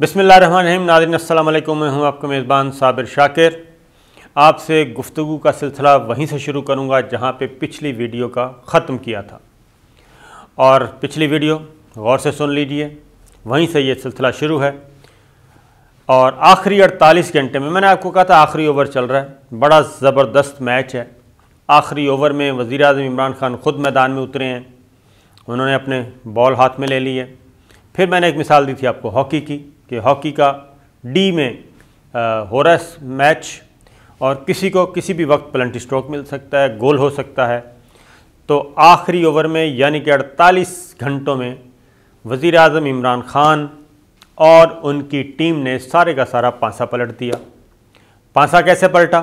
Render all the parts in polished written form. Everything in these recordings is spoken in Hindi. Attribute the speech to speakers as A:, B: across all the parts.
A: बिस्मिल्लाहिर्रहमानिर्रहीम। नाज़रीन अस्सलाम वालेकुम। मैं हूँ आपका मेज़बान साबिर शाकिर। आपसे गुफ्तगू का सिलसिला वहीं से शुरू करूँगा जहाँ पे पिछली वीडियो का ख़त्म किया था। और पिछली वीडियो गौर से सुन लीजिए, वहीं से ये सिलसिला शुरू है। और आखिरी 48 घंटे में मैंने आपको कहा था आखिरी ओवर चल रहा है, बड़ा ज़बरदस्त मैच है। आखिरी ओवर में वज़ीर-ए-आज़म इमरान खान ख़ुद मैदान में उतरे हैं, उन्होंने अपने बॉल हाथ में ले ली है। फिर मैंने एक मिसाल दी थी आपको हॉकी की कि हॉकी का डी में हो रहा है मैच और किसी को किसी भी वक्त प्लेंटी स्ट्रोक मिल सकता है, गोल हो सकता है। तो आखिरी ओवर में यानी कि 48 घंटों में वज़ीर-ए-आज़म इमरान खान और उनकी टीम ने सारे का सारा पासा पलट दिया। पासा कैसे पलटा?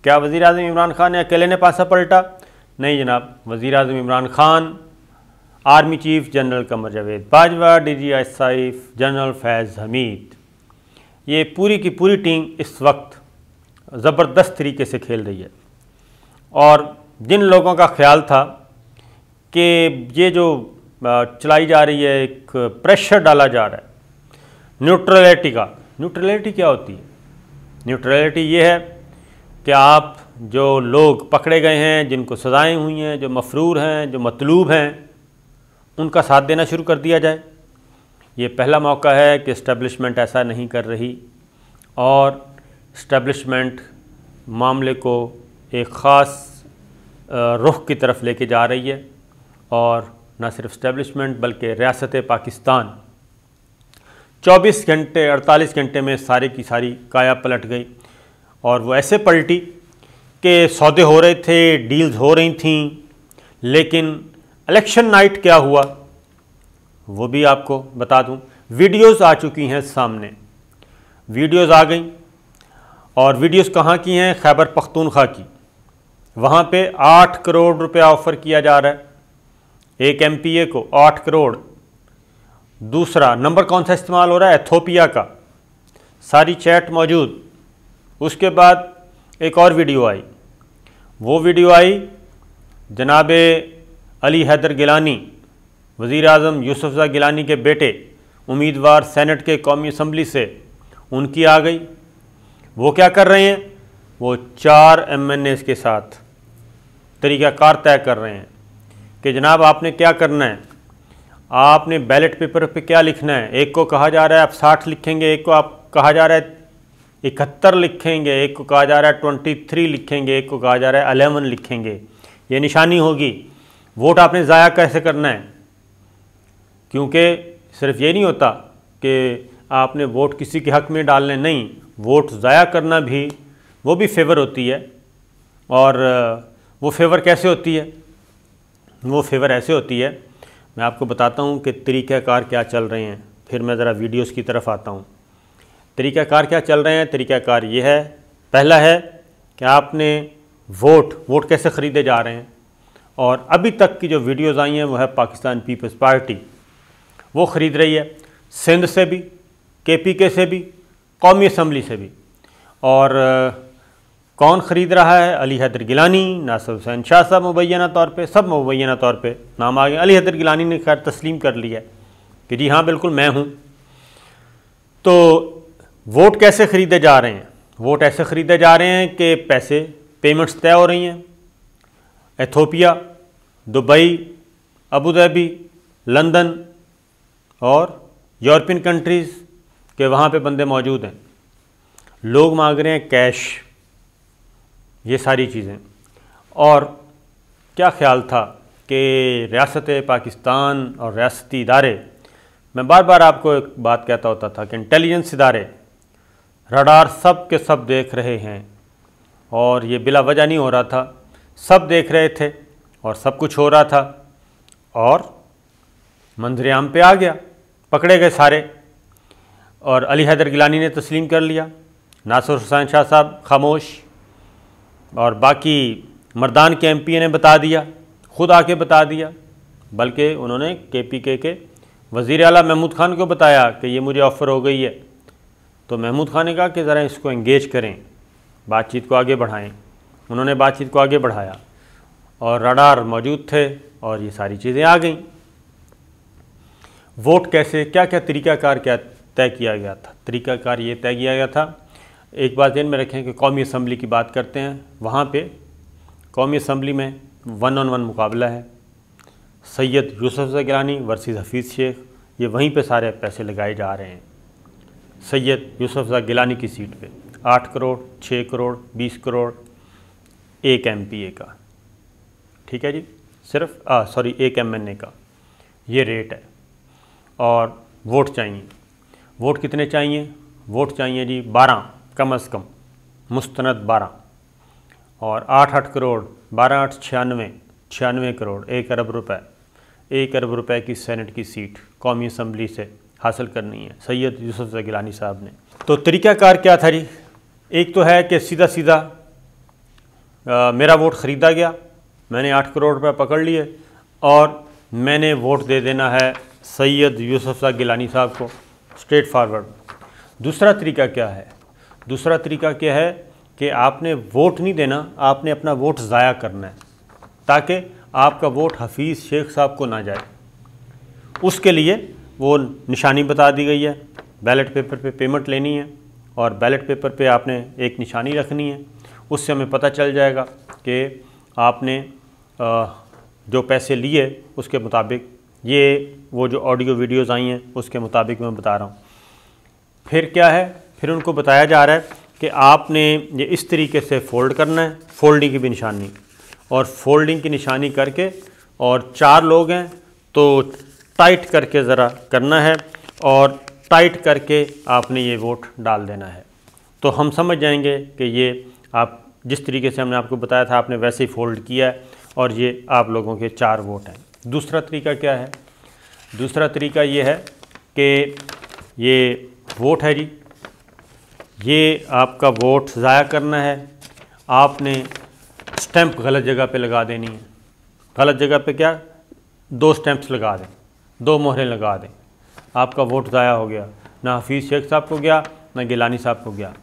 A: क्या वज़ीर-ए-आज़म इमरान खान ने अकेले ने पासा पलटा? नहीं जनाब, वज़ीर-ए-आज़म Imran Khan, army chief general Qamar Javed Bajwa, DGI general Faiz Hameed, ये पूरी की पूरी टीम इस वक्त ज़बरदस्त तरीके से खेल रही है। और जिन लोगों का ख्याल था कि ये जो चलाई जा रही है, एक प्रेशर डाला जा रहा है न्यूट्रलिटी का। न्यूट्रलिटी क्या होती है? न्यूट्रलिटी ये है कि आप जो लोग पकड़े गए हैं, जिनको सज़ाएँ हुई हैं, जो मफरूर हैं, जो मतलूब हैं, उनका साथ देना शुरू कर दिया जाए। ये पहला मौका है कि इस्टेब्लिशमेंट ऐसा नहीं कर रही और इस्टेब्लिशमेंट मामले को एक ख़ास रुख की तरफ लेके जा रही है। और न सिर्फ इस्टेब्लिशमेंट बल्कि रियासत पाकिस्तान 24 घंटे 48 घंटे में सारी की सारी काया पलट गई। और वो ऐसे पलटी कि सौदे हो रहे थे, डील्स हो रही थीं, लेकिन इलेक्शन नाइट क्या हुआ वो भी आपको बता दूं। वीडियोस आ चुकी हैं सामने, वीडियोस आ गई। और वीडियोस कहाँ की हैं? खैबर पख्तूनख्वा की। वहाँ पे 8 करोड़ रुपया ऑफ़र किया जा रहा है एक MPA को, 8 करोड़। दूसरा नंबर कौन सा इस्तेमाल हो रहा है? एथोपिया का। सारी चैट मौजूद। उसके बाद एक और वीडियो आई, वो वीडियो आई जनाबे अली हैदर गिलानी, वज़ीर-ए-आज़म यूसुफ़ज़ा गिलानी के बेटे, उम्मीदवार सेनेट के कौमी असम्बली से, उनकी आ गई। वो क्या कर रहे हैं? वो 4 MNAs के साथ तरीक़ाकार तय कर रहे हैं कि जनाब आपने क्या करना है, आपने बैलेट पेपर पे क्या लिखना है। एक को कहा जा रहा है आप 60 लिखेंगे, एक को आप कहा जा रहा है 71 लिखेंगे, एक को कहा जा रहा है 23 लिखेंगे, एक को कहा जा रहा है 11 लिखेंगे। ये निशानी होगी। वोट आपने ज़ाया कैसे करना है? क्योंकि सिर्फ ये नहीं होता कि आपने वोट किसी के हक़ में डालने, नहीं, वोट ज़ाया करना भी वो भी फेवर होती है। और वो फेवर कैसे होती है? वो फेवर ऐसे होती है, मैं आपको बताता हूँ कि तरीक़ाकार क्या चल रहे हैं। फिर मैं ज़रा वीडियोस की तरफ आता हूँ। तरीक़ाकार क्या चल रहे हैं? तरीक़ाकार ये है, पहला है कि आपने वोट कैसे ख़रीदे जा रहे हैं। और अभी तक की जो वीडियोज़ आई हैं वो है पाकिस्तान पीपल्स पार्टी, वो ख़रीद रही है सिंध से भी, KPK से भी, कौमी असम्बली से भी। और कौन ख़रीद रहा है? अली हैदर गिलानी, नासिर हुसैन शाह साहब मुबैना तौर पे, सब मुबैना तौर पे नाम आ गए। अली हैदर गिलानी ने खैर तस्लीम कर लिया कि जी हाँ बिल्कुल मैं हूँ। तो वोट कैसे ख़रीदे जा रहे हैं? वोट ऐसे ख़रीदे जा रहे हैं कि पैसे, पेमेंट्स तय हो रही हैं। Ethiopia, Dubai, Abu Dhabi, London और यूरोपियन कंट्रीज़ के वहाँ पे बंदे मौजूद हैं। लोग मांग रहे हैं कैश, ये सारी चीज़ें। और क्या ख़्याल था कि रियासत पाकिस्तान और रियासती इदारे, मैं बार बार आपको एक बात कहता होता था कि इंटेलिजेंस इदारे, रडार सब के सब देख रहे हैं। और ये बिला वजह नहीं हो रहा था, सब देख रहे थे और सब कुछ हो रहा था। और मंजर आम पे आ गया, पकड़े गए सारे। और अली हैदर गिलानी ने तस्लीम कर लिया, नासिर हुसैन शाह साहब खामोश, और बाकी मर्दान के MPA ने बता दिया, ख़ुद आके बता दिया। बल्कि उन्होंने KPK के वज़ीर आला महमूद खान को बताया कि ये मुझे ऑफ़र हो गई है। तो महमूद खान ने कहा कि ज़रा इसको एंगेज करें, बातचीत को आगे बढ़ाएं। उन्होंने बातचीत को आगे बढ़ाया और रडार मौजूद थे और ये सारी चीज़ें आ गईं। वोट कैसे, क्या क्या तरीक़ाकार क्या तय किया गया था, तरीक़ाकार ये तय किया गया था। एक बात ध्यान में रखें कि कौमी असम्बली की बात करते हैं, वहाँ पे कौमी असम्बली में 1-on-1 मुकाबला है, सैयद यूसुफ गिलानी वर्सेस हफीज़ शेख। ये वहीं पे सारे पैसे लगाए जा रहे हैं सैयद यूसुफ गिलानी की सीट पे। 8 करोड़, 6 करोड़, 20 करोड़ एक MPA का, ठीक है जी, सिर्फ एक MNA का ये रेट है। और वोट चाहिए, वोट कितने चाहिए? वोट चाहिए जी 12 कम अज़ कम, मुस्तनद 12। और 8 करोड़, 12-8 96 करोड़, 1 अरब रुपए, 1 अरब रुपए की सेनेट की सीट कौमी असम्बली से हासिल करनी है सैयद यूसुफ गिलानी साहब ने। तो तरीक़ाकार क्या था जी? एक तो है कि सीधा सीधा मेरा वोट ख़रीदा गया, मैंने 8 करोड़ रुपए पकड़ लिए और मैंने वोट दे देना है सैयद यूसुफ गिलानी साहब को, स्ट्रेट फॉरवर्ड। दूसरा तरीका क्या है? दूसरा तरीका क्या है कि आपने वोट नहीं देना, आपने अपना वोट ज़ाया करना है ताकि आपका वोट हफीज़ शेख साहब को ना जाए। उसके लिए वो निशानी बता दी गई है, बैलेट पेपर पे पेमेंट लेनी है और बैलेट पेपर पे आपने एक निशानी रखनी है। उससे हमें पता चल जाएगा कि आपने जो पैसे लिए उसके मुताबिक, ये वो जो ऑडियो वीडियोज़ आई हैं उसके मुताबिक मैं बता रहा हूँ। फिर क्या है? फिर उनको बताया जा रहा है कि आपने ये इस तरीके से फ़ोल्ड करना है, फ़ोल्डिंग की भी निशानी, और फोल्डिंग की निशानी करके, और 4 लोग हैं तो टाइट करके ज़रा करना है और टाइट करके आपने ये वोट डाल देना है। तो हम समझ जाएंगे कि ये आप जिस तरीके से हमने आपको बताया था आपने वैसे ही फ़ोल्ड किया है और ये आप लोगों के 4 वोट हैं। दूसरा तरीका क्या है? दूसरा तरीका ये है कि ये वोट है जी, ये आपका वोट ज़ाया करना है। आपने स्टैंप गलत जगह पे लगा देनी है। गलत जगह पे क्या? 2 स्टैंप्स लगा दें, 2 मोहरें लगा दें, आपका वोट ज़ाया हो गया। ना हफीज़ शेख साहब को गया, ना गिलानी साहब को गया।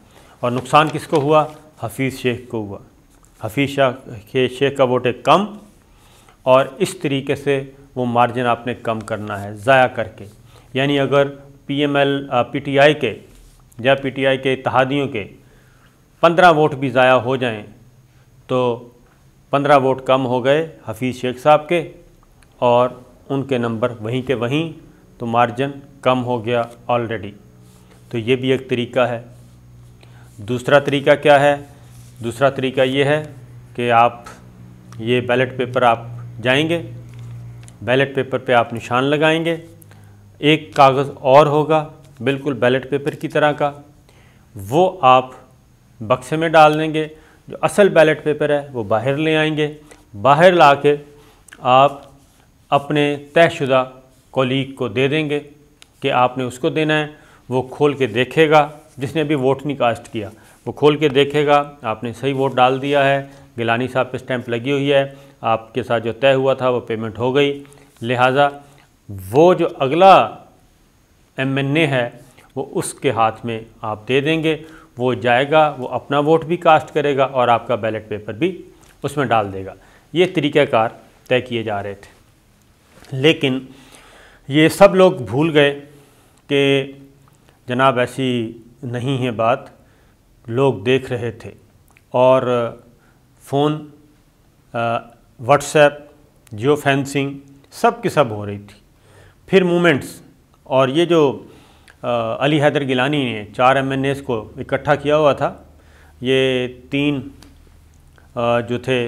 A: और नुकसान किसको हुआ? हफीज़ शेख को हुआ। हफीज़ शेख का वोट है कम, और इस तरीके से वो मार्जिन आपने कम करना है ज़ाया करके। यानी अगर PTI के या PTI के इत्तेहादियों के 15 वोट भी ज़ाया हो जाएं तो 15 वोट कम हो गए हफीज़ शेख साहब के और उनके नंबर वहीं के वहीं, तो मार्जिन कम हो गया ऑलरेडी। तो ये भी एक तरीका है। दूसरा तरीका क्या है? दूसरा तरीका ये है कि आप ये बैलेट पेपर आप जाएंगे, बैलेट पेपर पे आप निशान लगाएंगे, एक कागज़ और होगा बिल्कुल बैलेट पेपर की तरह का, वो आप बक्से में डाल देंगे। जो असल बैलेट पेपर है वो बाहर ले आएंगे, बाहर ला के आप अपने तयशुदा कोलीग को दे देंगे कि आपने उसको देना है। वो खोल के देखेगा, जिसने अभी वोट नहीं कास्ट किया वो खोल के देखेगा आपने सही वोट डाल दिया है, गिलानी साहब पे स्टैंप लगी हुई है, आपके साथ जो तय हुआ था वो पेमेंट हो गई। लिहाजा वो जो अगला MNA है वो उसके हाथ में आप दे देंगे, वो जाएगा, वो अपना वोट भी कास्ट करेगा और आपका बैलेट पेपर भी उसमें डाल देगा। ये तरीक़ाकार तय किए जा रहे थे, लेकिन ये सब लोग भूल गए कि जनाब ऐसी नहीं है बात। लोग देख रहे थे और फ़ोन, व्हाट्सएप, जियो फेंसिंग सब की सब हो रही थी। फिर मूवमेंट्स, और ये जो अली हैदर गिलानी ने 4 MNAs को इकट्ठा किया हुआ था, ये 3 जो थे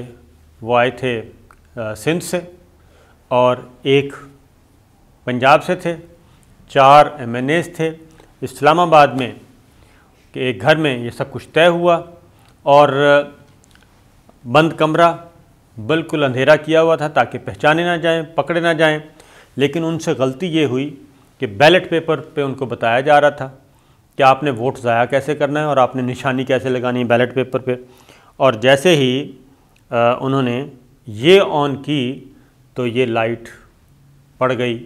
A: वो आए थे सिंध से और 1 पंजाब से थे। 4 MNAs थे इस्लामाबाद में कि एक घर में ये सब कुछ तय हुआ और बंद कमरा, बिल्कुल अंधेरा किया हुआ था ताकि पहचाने ना जाएं, पकड़े ना जाएं। लेकिन उनसे गलती ये हुई कि बैलेट पेपर पे उनको बताया जा रहा था कि आपने वोट ज़ाया कैसे करना है और आपने निशानी कैसे लगानी है बैलेट पेपर पे। और जैसे ही उन्होंने ये ऑन की तो ये लाइट पड़ गई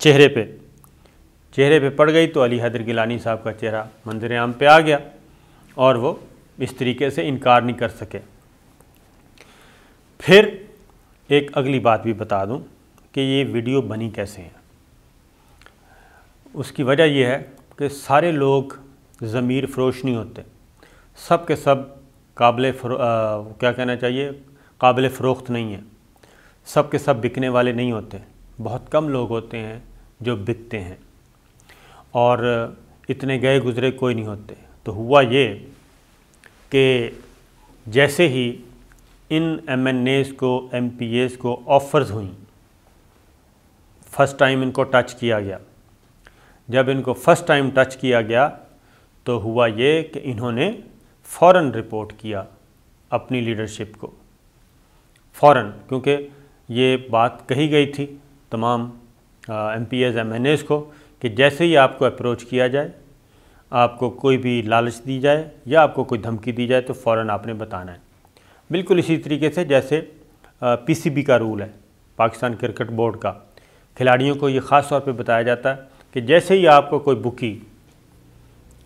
A: चेहरे पे पड़ गई, तो अली हैदर गिलानी साहब का चेहरा मंजर आम पे आ गया और वो इस तरीके से इनकार नहीं कर सके। फिर एक अगली बात भी बता दूं कि ये वीडियो बनी कैसे है। उसकी वजह यह है कि सारे लोग ज़मीर फ़रोश नहीं होते, सब के सब क्या कहना चाहिए, काबिल फ़रोख्त नहीं है, सब के सब बिकने वाले नहीं होते। बहुत कम लोग होते हैं जो बिकते हैं और इतने गए गुज़रे कोई नहीं होते। तो हुआ ये कि जैसे ही इन MNAs को MPAs को ऑफ़र्स हुई, फ़र्स्ट टाइम इनको टच किया गया। जब इनको फ़र्स्ट टाइम टच किया गया तो हुआ ये कि इन्होंने फ़ौरन रिपोर्ट किया अपनी लीडरशिप को, फ़ौरन, क्योंकि ये बात कही गई थी तमाम MPAs MNAs को कि जैसे ही आपको अप्रोच किया जाए, आपको कोई भी लालच दी जाए या आपको कोई धमकी दी जाए तो फ़ौरन आपने बताना है। बिल्कुल इसी तरीके से जैसे PCB का रूल है, पाकिस्तान क्रिकेट बोर्ड का, खिलाड़ियों को ये ख़ास तौर पे बताया जाता है कि जैसे ही आपको कोई बुकी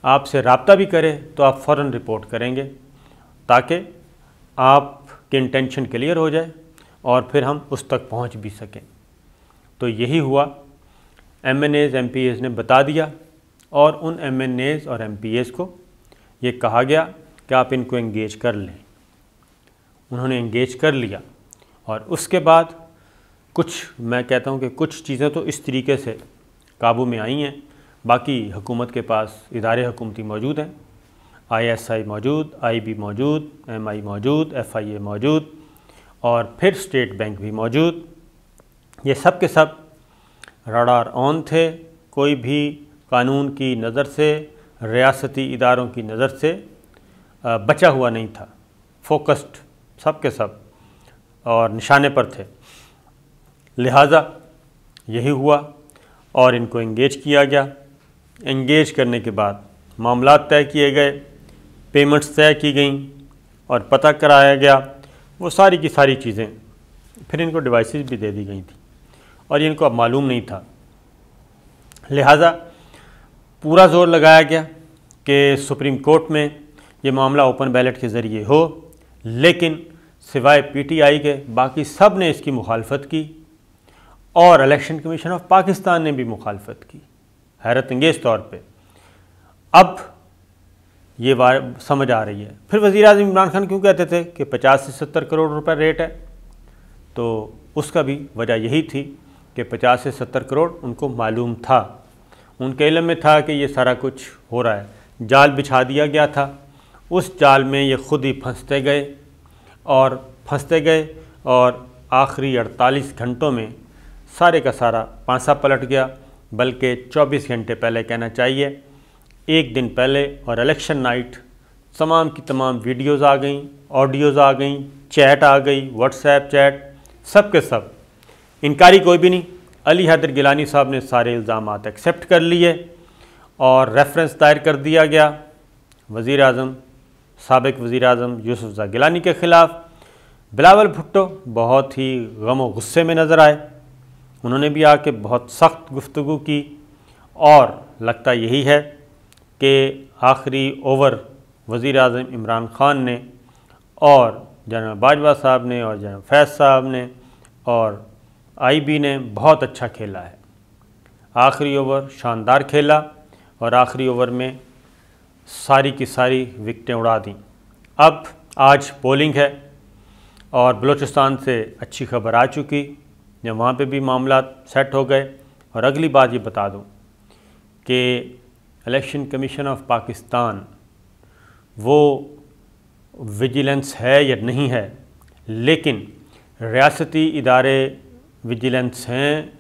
A: आपसे रब्ता भी करे तो आप फ़ौरन रिपोर्ट करेंगे ताकि आपके इंटेंशन क्लियर हो जाए और फिर हम उस तक पहुंच भी सकें। तो यही हुआ, MNAs MPAs ने बता दिया और उन MNAs और MPAs को ये कहा गया कि आप इनको एंगेज कर लें। उन्होंने एंगेज कर लिया और उसके बाद मैं कहता हूँ कि कुछ चीज़ें तो इस तरीके से काबू में आई हैं। बाकी हुकूमत के पास इदारे हुकूमती मौजूद हैं, ISI मौजूद, IB मौजूद, MI मौजूद, FIA मौजूद और फिर स्टेट बैंक भी मौजूद। ये सब के सब रडार ऑन थे, कोई भी कानून की नज़र से, रियासती इदारों की नज़र से बचा हुआ नहीं था, फोकस्ड सब के सब और निशाने पर थे। लिहाजा यही हुआ और इनको एंगेज किया गया। एंगेज करने के बाद मामला तय किए गए, पेमेंट्स तय की गई और पता कराया गया वो सारी की सारी चीज़ें। फिर इनको डिवाइसेस भी दे दी गई थी और इनको अब मालूम नहीं था। लिहाजा पूरा ज़ोर लगाया गया कि सुप्रीम कोर्ट में ये मामला ओपन बैलेट के ज़रिए हो, लेकिन सिवाय PTI के बाकी सब ने इसकी मुखालफत की और इलेक्शन कमीशन ऑफ पाकिस्तान ने भी मुखालफत की, हैरत अंगेज़ तौर पे। अब ये समझ आ रही है। फिर वज़ीर आज़म इमरान खान क्यों कहते थे कि 50 से 70 करोड़ रुपए रेट है, तो उसका भी वजह यही थी कि 50 से 70 करोड़ उनको मालूम था, उनके इल्म में था कि ये सारा कुछ हो रहा है। जाल बिछा दिया गया था, उस जाल में ये खुद ही फंसते गए और आखिरी 48 घंटों में सारे का सारा पांसा पलट गया, बल्कि 24 घंटे पहले कहना चाहिए, एक दिन पहले। और इलेक्शन नाइट तमाम की तमाम वीडियोज़ आ गई, ऑडियोज़ आ गई, चैट आ गई, व्हाट्सएप चैट, सब के सब, इनकारी कोई भी नहीं। अली हैदर गिलानी साहब ने सारे इल्ज़ामात एक्सेप्ट कर लिए और रेफरेंस दायर कर दिया गया वज़ीर आज़म, साबिक़ वज़ीर आज़म यूसुफ़ गिलानी के ख़िलाफ़। बिलावल भुट्टो बहुत ही गम और गुस्से में नज़र आए, उन्होंने भी आके बहुत सख्त गुफ्तगू की और लगता यही है कि आखिरी ओवर वज़ीर आज़म इमरान ख़ान ने और जनरल बाजवा साहब ने और जनरल फैज़ साहब ने और IB ने बहुत अच्छा खेला है। आखिरी ओवर शानदार खेला और आखिरी ओवर में सारी की सारी विकेटें उड़ा दी। अब आज पोलिंग है और बलूचिस्तान से अच्छी खबर आ चुकी, जब वहाँ पे भी मामला सेट हो गए। और अगली बात ये बता दूँ कि इलेक्शन कमीशन ऑफ पाकिस्तान वो विजिलेंस है या नहीं है, लेकिन रियासती इदारे विजिलेंस हैं,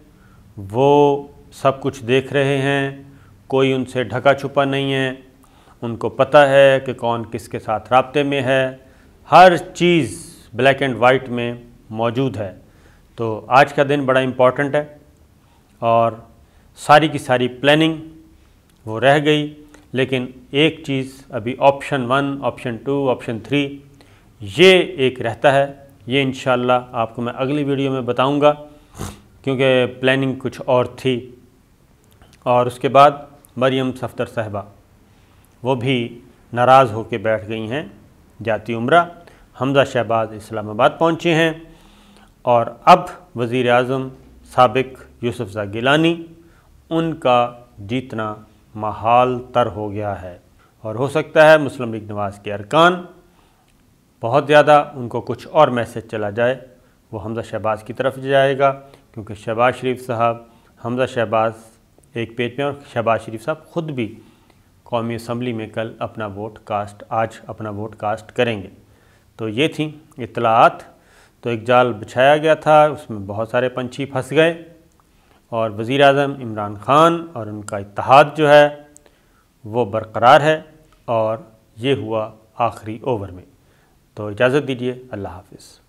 A: वो सब कुछ देख रहे हैं, कोई उनसे ढका छुपा नहीं है, उनको पता है कि कौन किसके साथ राब्ते में है, हर चीज़ ब्लैक एंड वाइट में मौजूद है। तो आज का दिन बड़ा इम्पॉर्टेंट है और सारी की सारी प्लानिंग वो रह गई, लेकिन एक चीज़ अभी ऑप्शन 1, ऑप्शन 2, ऑप्शन 3 ये एक रहता है। ये इंशाल्लाह आपको मैं अगली वीडियो में बताऊंगा, क्योंकि प्लानिंग कुछ और थी। और उसके बाद मरियम सफ़दर साहिबा वो भी नाराज़ होकर बैठ गई हैं, जाती उम्रा। हमज़ा शहबाज इस्लामाबाद पहुँचे हैं और अब वज़ीर आज़म साबिक़ यूसुफ़ गिलानी, उनका जीतना महाल तर हो गया है और हो सकता है मुस्लिम लीग नवाज़ के अरकान बहुत ज़्यादा उनको कुछ और मैसेज चला जाए, वो हमज़ा शहबाज की तरफ जाएगा, क्योंकि शहबाज शरीफ साहब, हमज़ा शहबाज एक पेज में और शहबाज शरीफ साहब ख़ुद भी कौमी असम्बली में कल आज अपना वोट कास्ट करेंगे। तो ये थी इत्तलाआत। तो एक जाल बिछाया गया था, उसमें बहुत सारे पंछी फंस गए और वज़ीर आज़म इमरान ख़ान और उनका इत्तेहाद जो है वो बरकरार है और ये हुआ आखिरी ओवर में। तो इजाज़त दीजिए, अल्लाह हाफ़िज़।